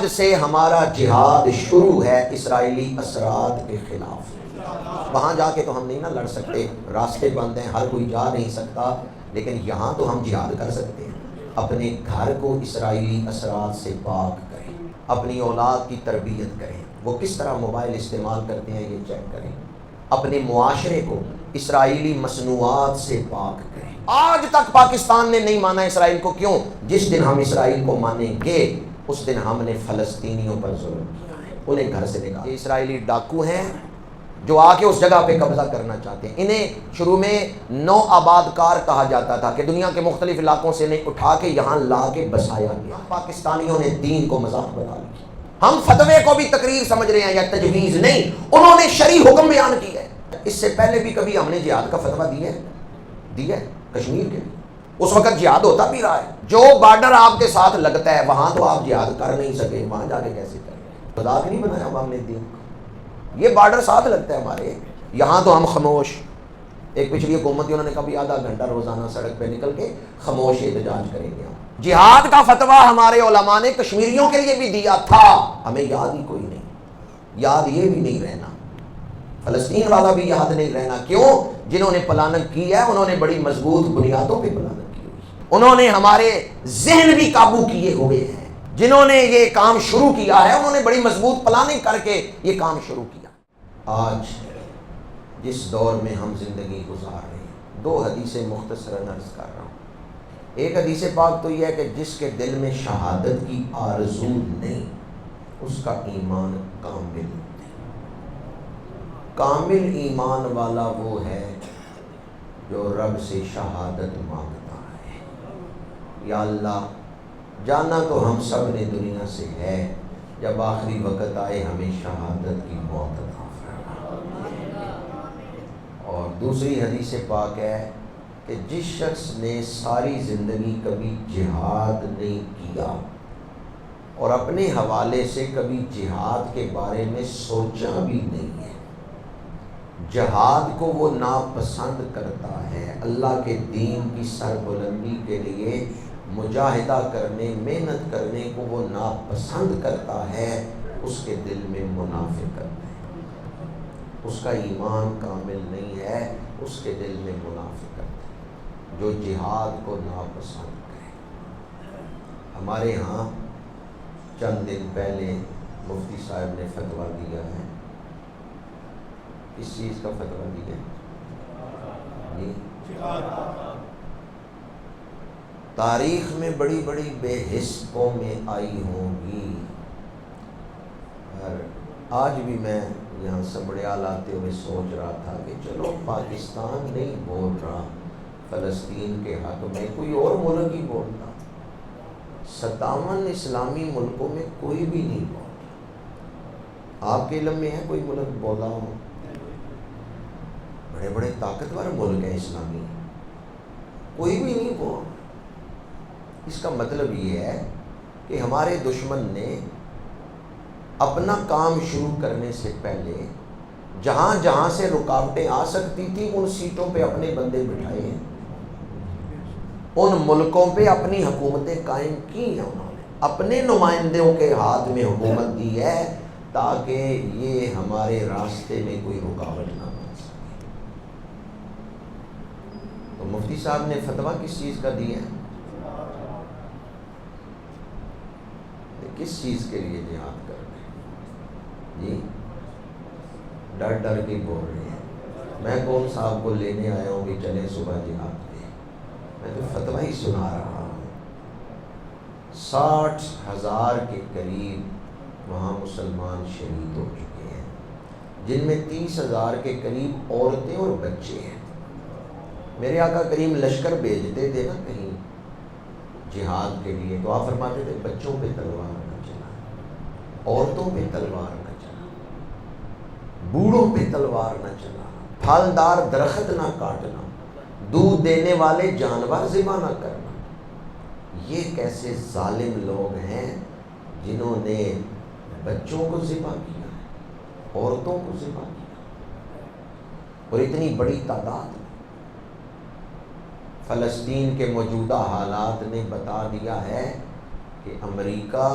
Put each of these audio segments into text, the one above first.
آج سے ہمارا جہاد شروع ہے اسرائیلی اثرات کے خلاف۔ وہاں جا کے تو ہم نہیں نہ لڑ سکتے، راستے بند ہیں، ہر کوئی جا نہیں سکتا، لیکن یہاں تو ہم جہاد کر سکتے ہیں۔ اپنے گھر کو اسرائیلی اثرات سے پاک کریں، اپنی اولاد کی تربیت کریں، وہ کس طرح موبائل استعمال کرتے ہیں یہ چیک کریں، اپنے معاشرے کو اسرائیلی مصنوعات سے پاک کریں۔ آج تک پاکستان نے نہیں مانا اسرائیل کو، کیوں؟ جس دن ہم اسرائیل کو مانیں گے اس دن ہم نے فلسطینیوں پر ظلم کیا ہے، انہیں گھر سے نکالا۔ یہ اسرائیلی ڈاکو ہیں جو آ کے اس جگہ پہ قبضہ کرنا چاہتے ہیں۔ انہیں شروع میں نو آباد کار کہا جاتا تھا کہ دنیا کے مختلف علاقوں سے انہیں اٹھا کے یہاں لا کے بسایا گیا۔ پاکستانیوں نے دین کو مذاق بنا لیا، ہم فتوے کو بھی تقریر سمجھ رہے ہیں یا تجویز نہیں، انہوں نے شرعی حکم بیان کیا ہے۔ اس سے پہلے بھی کبھی ہم نے جہاد کا فتویٰ دیا ہے کشمیر کے لیے، اس وقت جہاد ہوتا بھی رہا ہے۔ جو بارڈر آپ کے ساتھ لگتا ہے وہاں تو آپ جہاد کر نہیں سکے، وہاں جا کے کیسے کریں؟ مذاق نہیں بنایا ہم نے دین کو، یہ بارڈر ساتھ لگتا ہے ہمارے، یہاں تو ہم خاموش۔ ایک پچھلی حکومت انہوں نے کبھی آدھا گھنٹہ روزانہ سڑک پہ نکل کے خاموش احتجاج کریں گے۔ جہاد کا فتویٰ ہمارے علماء نے کشمیریوں کے لیے بھی دیا تھا، ہمیں یاد ہی کوئی نہیں، یاد یہ بھی نہیں رہنا، فلسطین والا بھی یاد نہیں رہنا۔ کیوں؟ جنہوں نے پلاننگ کی ہے انہوں نے بڑی مضبوط بنیادوں پہ پلاننگ کی ہوئی، انہوں نے ہمارے ذہن بھی قابو کیے ہوئے ہیں۔ جنہوں نے یہ کام شروع کیا ہے انہوں نے بڑی مضبوط پلاننگ کر کے یہ کام شروع کیا۔ آج جس دور میں ہم زندگی گزار رہے ہیں، دو حدیثیں مختصراً عرض کر رہا ہوں۔ ایک حدیث پاک تو یہ ہے کہ جس کے دل میں شہادت کی آرزو نہیں اس کا ایمان کامل نہیں۔ کامل ایمان والا وہ ہے جو رب سے شہادت مانگتا ہے، یا اللہ جانا تو ہم سب نے دنیا سے ہے، جب آخری وقت آئے ہمیں شہادت کی موت عطا فرما۔ اور دوسری حدیث پاک ہے کہ جس شخص نے ساری زندگی کبھی جہاد نہیں کیا اور اپنے حوالے سے کبھی جہاد کے بارے میں سوچا بھی نہیں ہے، جہاد کو وہ ناپسند کرتا ہے، اللہ کے دین کی سربلندی کے لیے مجاہدہ کرنے، محنت کرنے کو وہ ناپسند کرتا ہے، اس کے دل میں منافقت ہے، اس کا ایمان کامل نہیں ہے، اس کے دل میں منافقت ہے جو جہاد کو ناپسند کرے۔ ہمارے ہاں چند دن پہلے مفتی صاحب نے فتویٰ دیا ہے، کس چیز کا فتویٰ دیا ہے؟ تاریخ میں بڑی بڑی بے حس قومیں آئی ہوں گی، اور آج بھی میں یہاں سبڑیال آتے ہوئے سوچ رہا تھا کہ چلو پاکستان نہیں بول رہا فلسطین کے حق میں، کوئی اور ملک ہی بولتا۔ 57 اسلامی ملکوں میں کوئی بھی نہیں بولتا۔ آپ کے علم میں ہے کوئی ملک بولا ہو؟ بڑے بڑے طاقتور ملک ہیں اسلامی، کوئی بھی نہیں بول۔ اس کا مطلب یہ ہے کہ ہمارے دشمن نے اپنا کام شروع کرنے سے پہلے جہاں جہاں سے رکاوٹیں آ سکتی تھی ان سیٹوں پہ اپنے بندے بٹھائے ہیں، ان ملکوں پہ اپنی حکومتیں قائم کی ہیں، انہوں نے اپنے نمائندوں کے ہاتھ میں حکومت دی ہے تاکہ یہ ہمارے راستے میں کوئی رکاوٹ نہ بن سکے۔ تو مفتی صاحب نے فتویٰ کس چیز کا دیا ہے؟ کس چیز کے لیے جہاد کر رہے ہیں؟ جی ڈر ڈر کے بول رہے ہیں۔ میں کون صاحب کو لینے آیا ہوں کہ چلے صبح جہاد پہ، میں تو فتویٰ ہی سنا رہا ہوں۔ 60,000 کے قریب وہاں مسلمان شہید ہو چکے ہیں، جن میں 30,000 کے قریب عورتیں اور بچے ہیں۔ میرے آقا کریم لشکر بھیجتے تھے نا کہیں جہاد کے لیے، تو آپ فرماتے تھے بچوں پہ تلوار نہ چلا، عورتوں پہ تلوار نہ چلا، بوڑھوں پہ تلوار نہ چلا، پھلدار درخت نہ کاٹنا، دودھ دینے والے جانور ذبح نہ کرنا۔ یہ کیسے ظالم لوگ ہیں جنہوں نے بچوں کو ذبح کیا، عورتوں کو ذبح کیا، اور اتنی بڑی تعداد۔ فلسطین کے موجودہ حالات نے بتا دیا ہے کہ امریکہ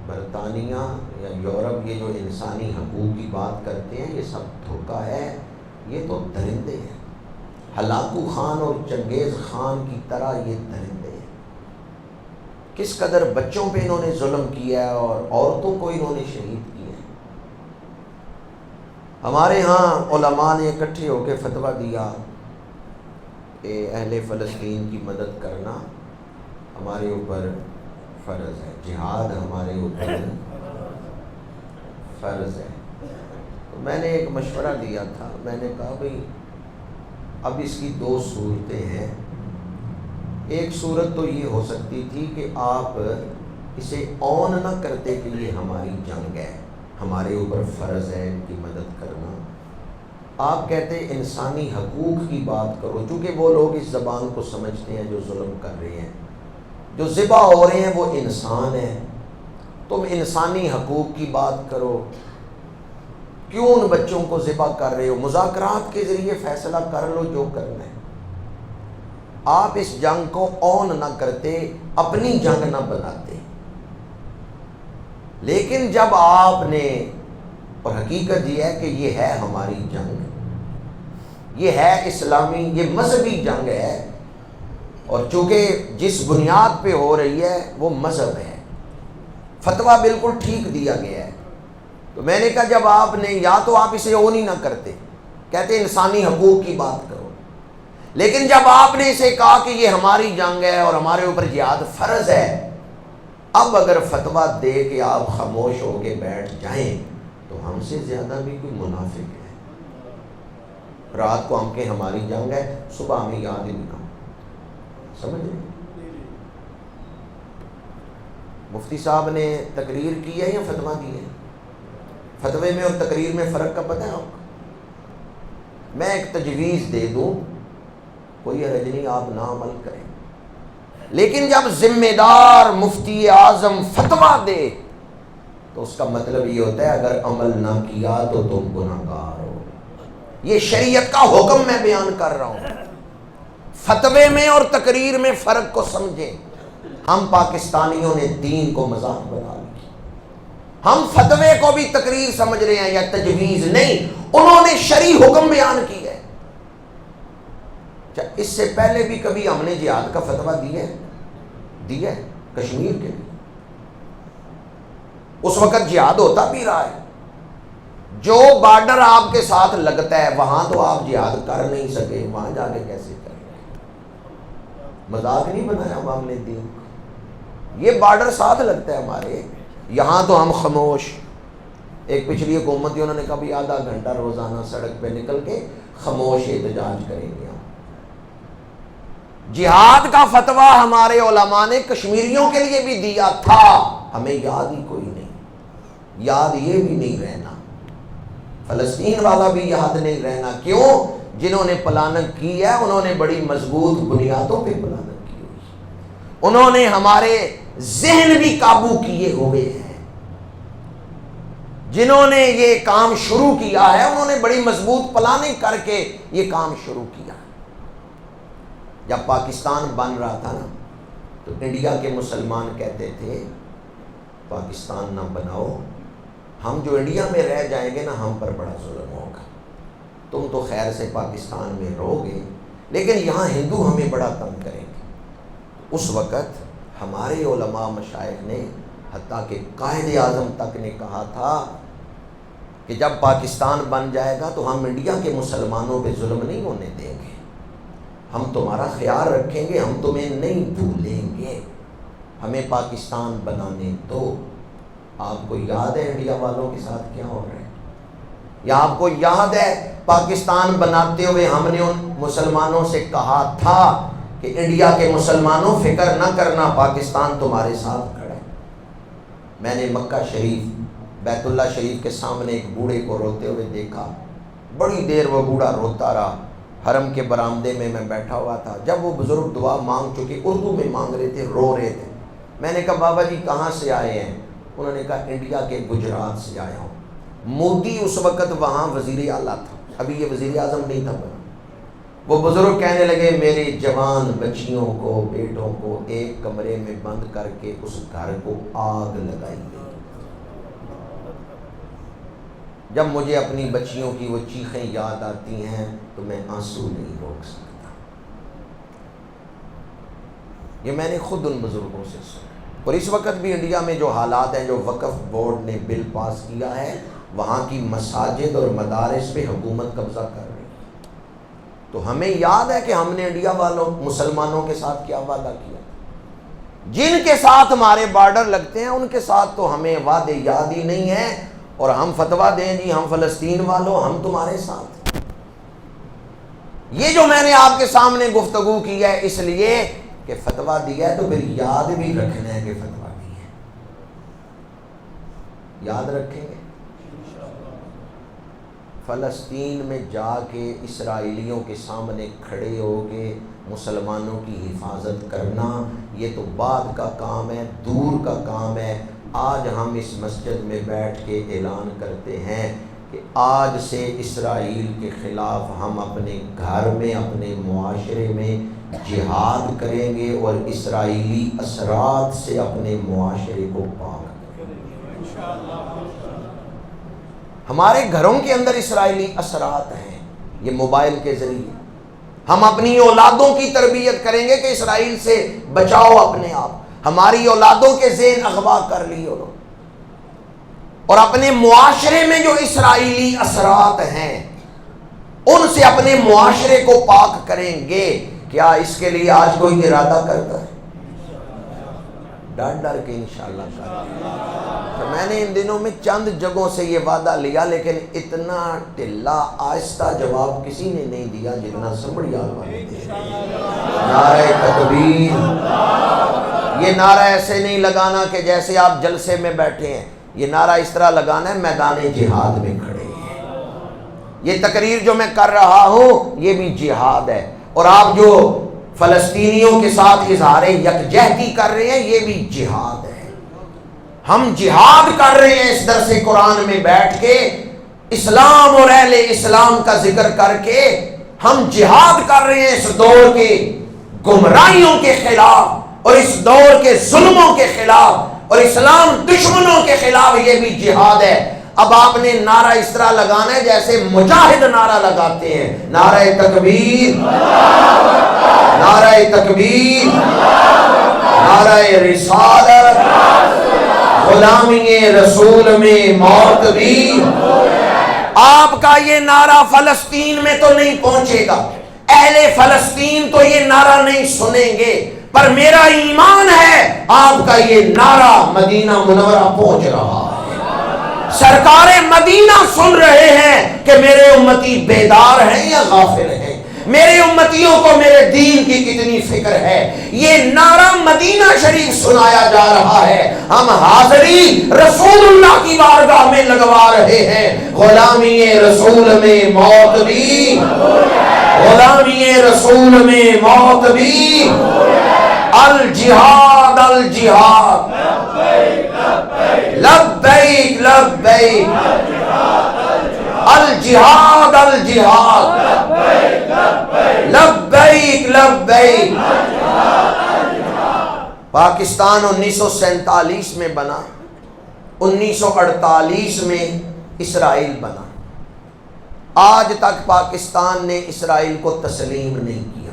برطانیہ یا یورپ یہ جو انسانی حقوق کی بات کرتے ہیں یہ سب دھوکہ ہے. یہ تو درندے ہیں، ہلاکو خان اور چنگیز خان کی طرح یہ درندے ہیں. کس قدر بچوں پہ انہوں نے ظلم کیا ہے اور عورتوں کو انہوں نے شہید کیا ہے. ہمارے ہاں علماء نے اکٹھے ہو کے فتویٰ دیا کہ اہل فلسطین کی مدد کرنا ہمارے اوپر فرض ہے، جہاد ہمارے اوپر فرض ہے. تو میں نے ایک مشورہ دیا تھا، میں نے کہا بھئی اب اس کی دو صورتیں ہیں. ایک صورت تو یہ ہو سکتی تھی کہ آپ اسے اون نہ کرتے کہ یہ ہماری جنگ ہے، ہمارے اوپر فرض ہے ان کی مدد کرنا. آپ کہتے انسانی حقوق کی بات کرو، چونکہ وہ لوگ اس زبان کو سمجھتے ہیں جو ظلم کر رہے ہیں، جو ذبح ہو رہے ہیں وہ انسان ہیں. تم انسانی حقوق کی بات کرو، کیوں ان بچوں کو ذبح کر رہے ہو؟ مذاکرات کے ذریعے فیصلہ کر لو جو کرنا ہے. آپ اس جنگ کو اون نہ کرتے، اپنی جنگ نہ بناتے. لیکن جب آپ نے، اور حقیقت یہ ہے کہ یہ ہے ہماری جنگ، یہ ہے اسلامی، یہ مذہبی جنگ ہے، اور چونکہ جس بنیاد پہ ہو رہی ہے وہ مذہب ہے. فتویٰ بالکل ٹھیک دیا گیا ہے. تو میں نے کہا جب آپ نے، یا تو آپ اسے اون ہی نہ کرتے، کہتے انسانی حقوق کی بات کرو، لیکن جب آپ نے اسے کہا کہ یہ ہماری جنگ ہے اور ہمارے اوپر جہاد فرض ہے، اب اگر فتویٰ دے کہ آپ خاموش ہو کے بیٹھ جائیں تو ہم سے زیادہ بھی کوئی منافق ہے. رات کو ہم کہ ہماری جنگ ہے، صبح ہمیں یاد ہی نہیں. سمجھ رہے؟ مفتی صاحب نے تقریر کی ہے یا فتویٰ دی ہے؟ فتوے میں اور تقریر میں فرق کا پتہ ہے آپ کو؟ میں ایک تجویز دے دوں، کوئی حرج نہیں، آپ نہ عمل کریں، لیکن جب ذمہ دار مفتی اعظم فتویٰ دے تو اس کا مطلب یہ ہوتا ہے اگر عمل نہ کیا تو تم گناہگار ہو. یہ شریعت کا حکم میں بیان کر رہا ہوں. فتوے میں اور تقریر میں فرق کو سمجھیں. ہم پاکستانیوں نے دین کو مذاق بنا لیا. ہم فتوے کو بھی تقریر سمجھ رہے ہیں یا تجویز نہیں. انہوں نے شرعی حکم بیان کیا ہے. اس سے پہلے بھی کبھی ہم نے جہاد کا فتویٰ دیا ہے کشمیر کے لیے. اس وقت جہاد ہوتا بھی رہا ہے. جو بارڈر آپ کے ساتھ لگتا ہے وہاں تو آپ جہاد کر نہیں سکے، وہاں جا کے کیسے کریں؟ مذاق نہیں بنایا ہم نے دین کو. یہ بارڈر ساتھ لگتا ہے ہمارے، یہاں تو ہم خاموش. ایک پچھلی حکومت تھی، انہوں نے کہا بھی آدھا گھنٹہ روزانہ سڑک پہ نکل کے خاموش احتجاج کریں گے. جہاد کا فتویٰ ہمارے علماء نے کشمیریوں کے لیے بھی دیا تھا، ہمیں یاد ہی کوئی نہیں. یاد یہ بھی نہیں رہنا، فلسطین والا بھی یاد نہیں رہنا. کیوں؟ جنہوں نے پلاننگ کی ہے انہوں نے بڑی مضبوط بنیادوں پہ پلاننگ کی ہوئی. انہوں نے ہمارے ذہن بھی قابو کیے ہوئے ہیں. جنہوں نے یہ کام شروع کیا ہے انہوں نے بڑی مضبوط پلاننگ کر کے یہ کام شروع کیا. جب پاکستان بن رہا تھا نا تو انڈیا کے مسلمان کہتے تھے پاکستان نہ بناؤ، ہم جو انڈیا میں رہ جائیں گے نا ہم پر بڑا ظلم ہوگا. تم تو خیر سے پاکستان میں رہو گے لیکن یہاں ہندو ہمیں بڑا تنگ کریں گے. اس وقت ہمارے علماء مشائخ نے، حتیٰ کہ قائد اعظم تک نے کہا تھا کہ جب پاکستان بن جائے گا تو ہم انڈیا کے مسلمانوں پہ ظلم نہیں ہونے دیں گے، ہم تمہارا خیال رکھیں گے، ہم تمہیں نہیں بھولیں گے، ہمیں پاکستان بنانے دو. آپ کو یاد ہے انڈیا والوں کے ساتھ کیا ہو رہا ہے؟ یا آپ کو یاد ہے پاکستان بناتے ہوئے ہم نے ان مسلمانوں سے کہا تھا کہ انڈیا کے مسلمانوں فکر نہ کرنا، پاکستان تمہارے ساتھ کھڑا ہے. میں نے مکہ شریف بیت اللہ شریف کے سامنے ایک بوڑھے کو روتے ہوئے دیکھا. بڑی دیر وہ بوڑھا روتا رہا. حرم کے برآمدے میں بیٹھا ہوا تھا. جب وہ بزرگ دعا مانگ چکے، اردو میں مانگ رہے تھے، رو رہے تھے. میں نے کہا بابا جی کہاں سے آئے ہیں؟ انہوں نے کہا انڈیا کے گجرات سے آیا ہوں. مودی اس وقت وہاں وزیر اعلیٰ تھا، ابھی یہ وزیر اعظم نہیں تھا بنا. وہ بزرگ کہنے لگے میرے جوان بچیوں کو، بیٹوں کو ایک کمرے میں بند کر کے اس گھر کو آگ لگائی گئی. جب مجھے اپنی بچیوں کی وہ چیخیں یاد آتی ہیں تو میں آنسو نہیں روک سکتا. یہ میں نے خود ان بزرگوں سے سنا. اور اس وقت بھی انڈیا میں جو حالات ہیں، جو وقف بورڈ نے بل پاس کیا ہے، وہاں کی مساجد اور مدارس پہ حکومت قبضہ کر رہی ہے. تو ہمیں یاد ہے کہ ہم نے انڈیا والوں مسلمانوں کے ساتھ کیا وعدہ کیا. جن کے ساتھ ہمارے بارڈر لگتے ہیں ان کے ساتھ تو ہمیں وعدے یاد ہی نہیں ہیں، اور ہم فتویٰ دیں جی ہم فلسطین والوں ہم تمہارے ساتھ. یہ جو میں نے آپ کے سامنے گفتگو کی ہے اس لیے کہ فتویٰ دیا ہے تو پھر یاد بھی رکھنا ہے کہ فتویٰ دی ہے. یاد رکھیں گے. فلسطین میں جا کے اسرائیلیوں کے سامنے کھڑے ہو کے مسلمانوں کی حفاظت کرنا یہ تو بعد کا کام ہے، دور کا کام ہے. آج ہم اس مسجد میں بیٹھ کے اعلان کرتے ہیں کہ آج سے اسرائیل کے خلاف ہم اپنے گھر میں اپنے معاشرے میں جہاد کریں گے اور اسرائیلی اثرات سے اپنے معاشرے کو پاک کریں گے. ہمارے گھروں کے اندر اسرائیلی اثرات ہیں. یہ موبائل کے ذریعے ہم اپنی اولادوں کی تربیت کریں گے کہ اسرائیل سے بچاؤ اپنے آپ. ہماری اولادوں کے ذہن اغوا کر لیے اور اپنے معاشرے میں جو اسرائیلی اثرات ہیں ان سے اپنے معاشرے کو پاک کریں گے. کیا اس کے لیے آج کوئی ارادہ کرتا ہے؟ ڈر ڈر کے انشاءاللہ کریں. تو میں نے ان دنوں میں چند جگہوں سے یہ وعدہ لیا، لیکن اتنا ٹھلا آہستہ جواب کسی نے نہیں دیا جتنا سمڑیال والے نے. نعرہ تکبیر. یہ نعرہ ایسے نہیں لگانا کہ جیسے آپ جلسے میں بیٹھے ہیں. یہ نعرہ اس طرح لگانا ہے میدان جہاد میں کھڑے ہیں. یہ تقریر جو میں کر رہا ہوں یہ بھی جہاد ہے، اور آپ جو فلسطینیوں کے ساتھ اظہار یکجہتی کر رہے ہیں یہ بھی جہاد ہے. ہم جہاد کر رہے ہیں اس درس قرآن میں بیٹھ کے، اسلام اور اہل اسلام کا ذکر کر کے ہم جہاد کر رہے ہیں اس دور کے گمراہیوں کے خلاف اور اس دور کے ظلموں کے خلاف اور اسلام دشمنوں کے خلاف. یہ بھی جہاد ہے. اب آپ نے نعرہ اس طرح لگانا ہے جیسے مجاہد نعرہ لگاتے ہیں. نعرہ تکبیر، نعرہ تکبیر، نعرہ رسالت، غلامی رسول میں موت بھی. آپ کا یہ نعرہ فلسطین میں تو نہیں پہنچے گا، اہل فلسطین تو یہ نعرہ نہیں سنیں گے، پر میرا ایمان ہے آپ کا یہ نعرہ مدینہ منورہ پہنچ رہا ہے. سرکار مدینہ سن رہے ہیں کہ میرے امتی بیدار ہیں یا غافل ہیں، میرے امتیوں کو میرے دین کی کتنی فکر ہے. یہ نعرہ مدینہ شریف سنایا جا رہا ہے. ہم حاضری رسول اللہ کی بارگاہ میں لگوا رہے ہیں. غلامی رسول میں موت بھی، غلامی رسول میں موت بھی. الجہاد الجہاد، لبیک لبیک، الجہاد الجہاد، لبیک لبیک. پاکستان 1947 میں بنا، 1948 میں اسرائیل بنا. آج تک پاکستان نے اسرائیل کو تسلیم نہیں کیا.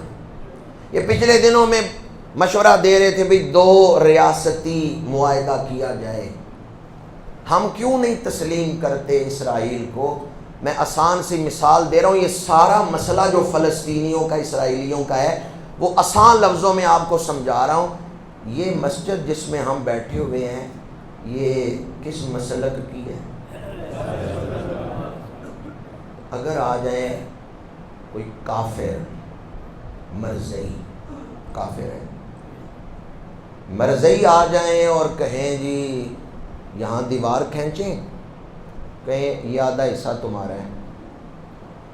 یہ پچھلے دنوں میں مشورہ دے رہے تھے بھی 2 ریاستی معاہدہ کیا جائے. ہم کیوں نہیں تسلیم کرتے اسرائیل کو؟ میں آسان سی مثال دے رہا ہوں. یہ سارا مسئلہ جو فلسطینیوں کا اسرائیلیوں کا ہے وہ آسان لفظوں میں آپ کو سمجھا رہا ہوں. یہ مسجد جس میں ہم بیٹھے ہوئے ہیں یہ کس مسلک کی ہے؟ اگر آ جائے کوئی کافر، مرزئی کافر ہے، مرزئی آ جائیں اور کہیں جی یہاں دیوار کھینچیں، کہیں یہ آدھا حصہ تمہارا ہے،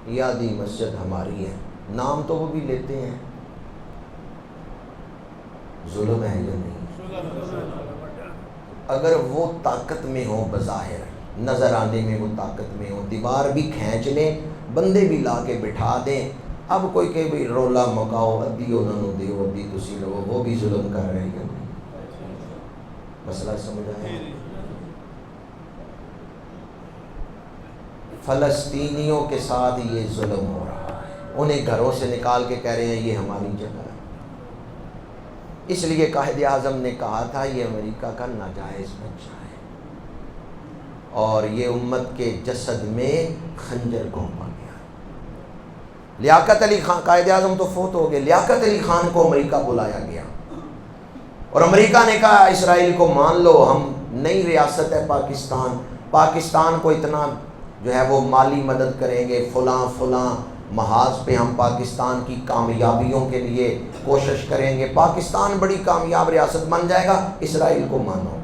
یہ آدھی مسجد ہماری ہے، نام تو وہ بھی لیتے ہیں، ظلم ہے یا نہیں؟ اگر وہ طاقت میں ہو، بظاہر نظر آنے میں وہ طاقت میں ہو، دیوار بھی کھینچ لیں، بندے بھی لا کے بٹھا دیں. اب کوئی کہ بھی رولا مکاؤ، ادھی انہوں نے دیو ادھی تسی لو، وہ بھی ظلم کر رہے ہیں. مسئلہ سمجھ آیا؟ فلسطینیوں کے ساتھ یہ ظلم ہو رہا ہے، انہیں گھروں سے نکال کے کہہ رہے ہیں یہ ہماری جگہ ہے۔ اس لیے قائد اعظم نے کہا تھا یہ امریکہ کا ناجائز بچہ ہے اور یہ امت کے جسد میں خنجر گھونپا گیا۔ لیاقت علی خان، قائد اعظم تو فوت ہو گئے، لیاقت علی خان کو امریکہ بلایا گیا اور امریکہ نے کہا اسرائیل کو مان لو، ہم نئی ریاست ہے پاکستان، پاکستان کو اتنا جو ہے وہ مالی مدد کریں گے، فلاں فلاں محاذ پہ ہم پاکستان کی کامیابیوں کے لیے کوشش کریں گے، پاکستان بڑی کامیاب ریاست بن جائے گا، اسرائیل کو مانو۔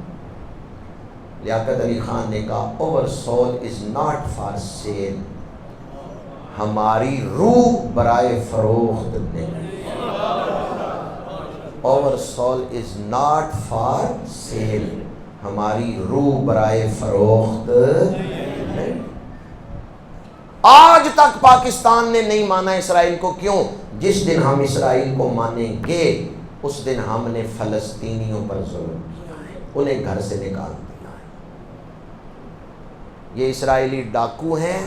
لیاقت علی خان نے کہا over soul is not for sale, ہماری روح برائے فروخت نہیں، over soul is not for sale, ہماری روح برائے فروخت نہیں۔ آج تک پاکستان نے نہیں مانا اسرائیل کو، کیوں؟ جس دن ہم اسرائیل کو مانیں گے اس دن ہم نے فلسطینیوں پر ظلم کیا ہے، انہیں گھر سے نکال دیا ہے۔ یہ اسرائیلی ڈاکو ہیں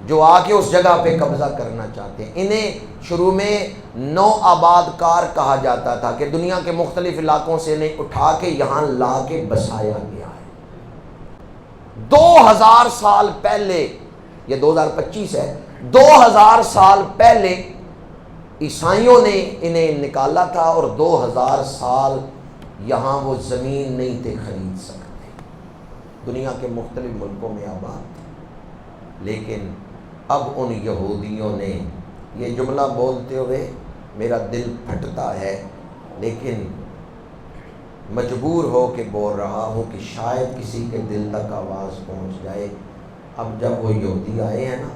جو آ کے اس جگہ پہ قبضہ کرنا چاہتے ہیں۔ انہیں شروع میں نو آباد کار کہا جاتا تھا کہ دنیا کے مختلف علاقوں سے انہیں اٹھا کے یہاں لا کے بسایا گیا ہے۔ 2000 سال پہلے، یہ 2025 ہے، 2000 سال پہلے عیسائیوں نے انہیں نکالا تھا اور 2000 سال یہاں وہ زمین نہیں تھے خرید سکتے، دنیا کے مختلف ملکوں میں آباد تھے۔ لیکن اب ان یہودیوں نے یہ جملہ بولتے ہوئے میرا دل پھٹتا ہے، لیکن مجبور ہو کے بول رہا ہوں کہ شاید کسی کے دل تک آواز پہنچ جائے۔ اب جب وہ یہودی آئے ہیں نا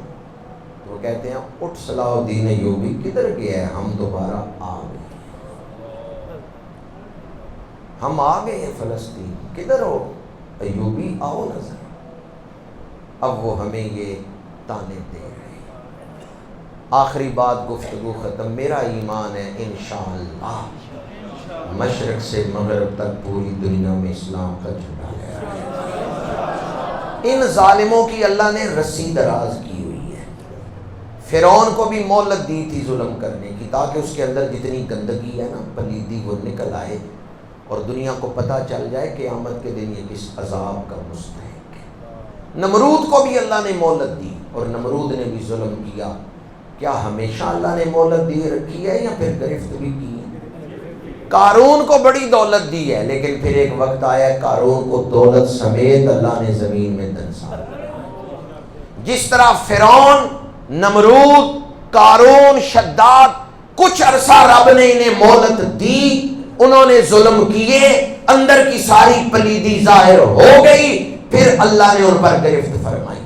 تو وہ کہتے ہیں اٹھ صلاح الدین ایوبی کدھر گیا ہے، ہم دوبارہ آ گئے، ہم آ گئے ہیں فلسطین، کدھر ہو ایوبی، آؤ نظر۔ اب وہ ہمیں یہ تانے دے رہے ہیں۔ آخری بات گفتگو ختم، میرا ایمان ہے انشاءاللہ مشرق سے مغرب تک پوری دنیا میں اسلام کا جھنڈا لہرائے۔ ان ظالموں کی اللہ نے رسی دراز کی ہوئی ہے۔ فرعون کو بھی مہلت دی تھی ظلم کرنے کی تاکہ اس کے اندر جتنی گندگی ہے نا، پلیدی، وہ نکل آئے اور دنیا کو پتہ چل جائے کہ قیامت کے دن یہ کس عذاب کا مستحق ہے۔ نمرود کو بھی اللہ نے مہلت دی اور نمرود نے بھی ظلم کیا۔ کیا ہمیشہ اللہ نے مہلت دی رکھی ہے یا پھر گرفت بھی کی ہے؟ قارون کو بڑی دولت دی ہے، لیکن پھر ایک وقت آیا قارون کو دولت سمیت اللہ نے زمین میں دنسا دیا۔ جس طرح فرعون، نمرود، قارون، شداد، کچھ عرصہ رب نے انہیں مہلت دی، انہوں نے ظلم کیے، اندر کی ساری پلیدی ظاہر ہو گئی، پھر اللہ نے ان پر گرفت فرمائی۔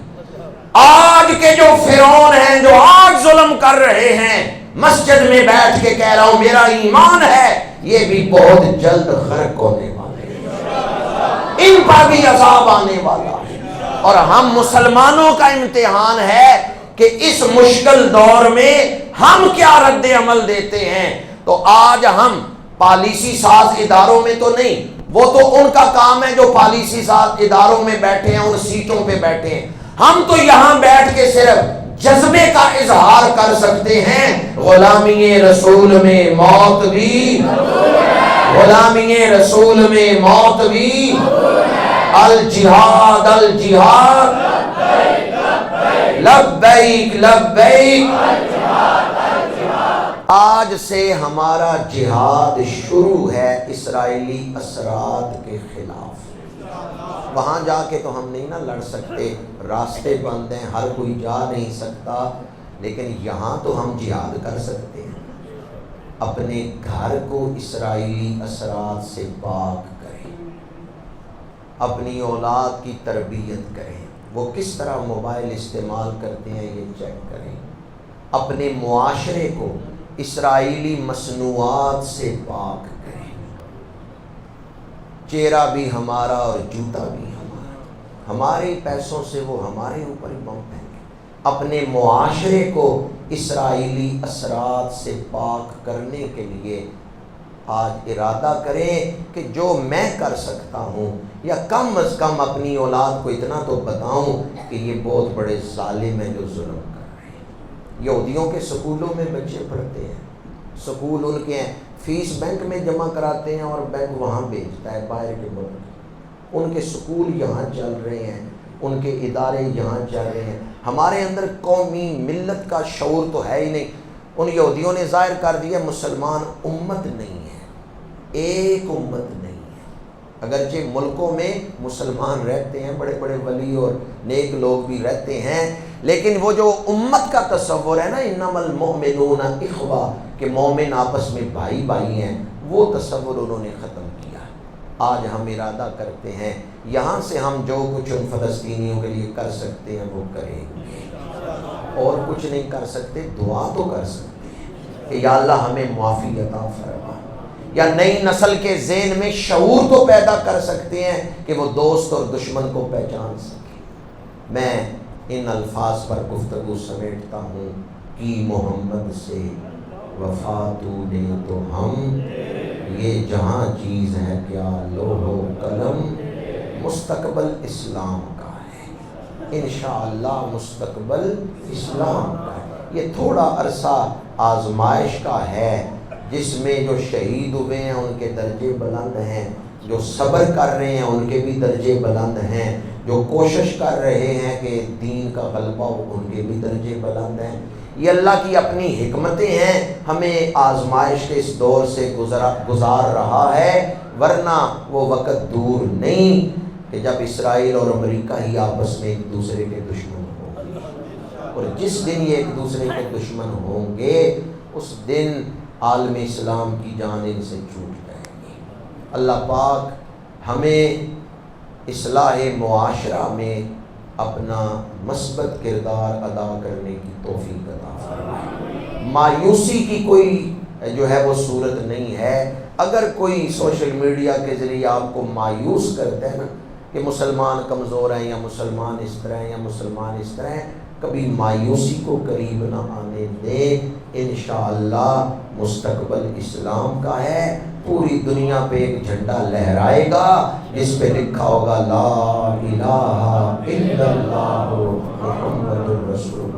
آج کے جو فرعون ہیں، جو آج ظلم کر رہے ہیں، مسجد میں بیٹھ کے کہہ رہا ہوں میرا ایمان ہے یہ بھی بہت جلد غرق ہونے والے ہیں، ان پر بھی عذاب آنے والا ہے۔ اور ہم مسلمانوں کا امتحان ہے کہ اس مشکل دور میں ہم کیا رد عمل دیتے ہیں۔ تو آج ہم پالیسی ساز اداروں میں تو نہیں، وہ تو ان کا کام ہے جو پالیسی ساز اداروں میں بیٹھے ہیں، ان سیٹوں پہ بیٹھے ہیں۔ ہم تو یہاں بیٹھ کے صرف جذبے کا اظہار کر سکتے ہیں، غلامی رسول میں موت بھی، غلامی رسول میں موت بھی، الجہاد الجہاد لبیک لبیک۔ آج سے ہمارا جہاد شروع ہے اسرائیلی اثرات کے خلاف۔ وہاں جا کے تو ہم نہیں نہ لڑ سکتے، راستے بند ہیں، ہر کوئی جا نہیں سکتا، لیکن یہاں تو ہم جہاد کر سکتے ہیں۔ اپنے گھر کو اسرائیلی اثرات سے پاک کریں، اپنی اولاد کی تربیت کریں، وہ کس طرح موبائل استعمال کرتے ہیں یہ چیک کریں، اپنے معاشرے کو اسرائیلی مصنوعات سے پاک کریں۔ چہرہ بھی ہمارا اور جوتا بھی ہمارا، ہمارے پیسوں سے وہ ہمارے اوپر ہی بم پھینکیں۔ اپنے معاشرے کو اسرائیلی اثرات سے پاک کرنے کے لیے آج ارادہ کریں کہ جو میں کر سکتا ہوں یا کم از کم اپنی اولاد کو اتنا تو بتاؤں کہ یہ بہت بڑے ظالم ہیں جو ظلم کر رہے ہیں۔ یہودیوں کے سکولوں میں بچے پڑھتے ہیں، سکول ان کے ہیں، فیس بینک میں جمع کراتے ہیں اور بینک وہاں بھیجتا ہے باہر کے ملک۔ ان کے سکول یہاں چل رہے ہیں، ان کے ادارے یہاں چل رہے ہیں۔ ہمارے اندر قومی ملت کا شعور تو ہے ہی نہیں۔ ان یہودیوں نے ظاہر کر دیا مسلمان امت نہیں ہے، ایک امت نہیں ہے۔ اگرچہ ملکوں میں مسلمان رہتے ہیں، بڑے بڑے ولی اور نیک لوگ بھی رہتے ہیں، لیکن وہ جو امت کا تصور ہے نا، انما المؤمنون اخوہ، کہ مومن آپس میں بھائی بھائی ہیں، وہ تصور انہوں نے ختم کیا۔ آج ہم ارادہ کرتے ہیں یہاں سے ہم جو کچھ ان فلسطینیوں کے لیے کر سکتے ہیں وہ کریں گے، اور کچھ نہیں کر سکتے، دعا تو کر سکتے ہیں کہ یا اللہ ہمیں معافی عطا فرما، یا نئی نسل کے ذہن میں شعور تو پیدا کر سکتے ہیں کہ وہ دوست اور دشمن کو پہچان سکے۔ میں ان الفاظ پر گفتگو سمیٹتا ہوں کہ محمد سے وفا تو نے تو ہم، یہ جہاں چیز ہے کیا لوح و قلم، مستقبل اسلام کا ہے، انشاءاللہ مستقبل اسلام کا ہے۔ یہ تھوڑا عرصہ آزمائش کا ہے، جس میں جو شہید ہوئے ہیں ان کے درجے بلند ہیں، جو صبر کر رہے ہیں ان کے بھی درجے بلند ہیں، جو کوشش کر رہے ہیں کہ دین کا غلبہ ہو ان کے بھی درجے بلند ہیں۔ یہ اللہ کی اپنی حکمتیں ہیں، ہمیں آزمائش کے اس دور سے گزار رہا ہے، ورنہ وہ وقت دور نہیں کہ جب اسرائیل اور امریکہ ہی آپس میں ایک دوسرے کے دشمن ہوں گے، اور جس دن یہ ایک دوسرے کے دشمن ہوں گے اس دن عالم اسلام کی جان ان سے چھوٹ جائے گی۔ اللہ پاک ہمیں اصلاح معاشرہ میں اپنا مثبت کردار ادا کرنے کی توفیق عطا فرمائے۔ مایوسی کی کوئی جو ہے وہ صورت نہیں ہے۔ اگر کوئی سوشل میڈیا کے ذریعے آپ کو مایوس کرتا ہے نا کہ مسلمان کمزور ہیں یا مسلمان اس طرح ہیں یا مسلمان اس طرح ہیں، کبھی مایوسی کو قریب نہ آنے دیں۔ انشاءاللہ مستقبل اسلام کا ہے، پوری دنیا پہ ایک جھنڈا لہرائے گا جس پہ لکھا ہوگا لا الہ الا اللہ محمد الرسول۔